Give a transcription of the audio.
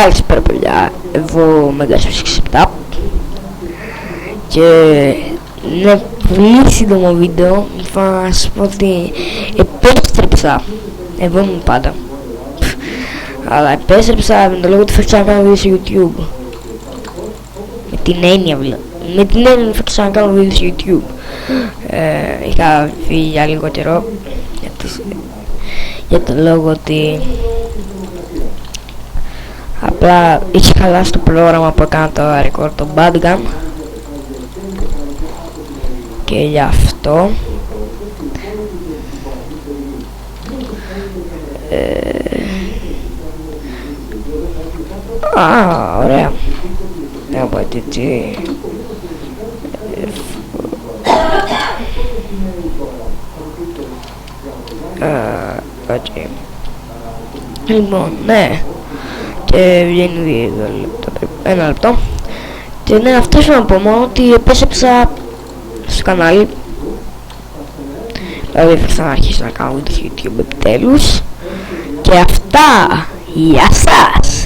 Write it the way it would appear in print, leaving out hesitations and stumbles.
Καλησπέρα παιδιά, εγώ Megas67 και είναι πολύ σύντομο βίντεο. Θα σας πω ότι επέστρεψα, εγώ ήμουν πάντα, αλλά επέστρεψα με το λόγο ότι θα ξανακάνω βίντεο στο YouTube. Με την έννοια ότι θα ξανακάνω βίντεο στο YouTube. Είχα φύγει για λίγο καιρό για το λόγο ότι απλά είχε χαλάσει το πρόγραμμα που έκανα το record, το Badgam, και γι' αυτό ωραία. Να πω έτσι. Okay. Λοιπόν, ναι, και βγαίνει 2 λεπτά, 1 λεπτό. Και ναι, αυτό ήθελα να πω μόνο ότι επέστρεψα στο κανάλι. Δηλαδή θα ξαναρχίσω να κάνω βίντεο στο YouTube επιτέλους. Και αυτά, γεια σας!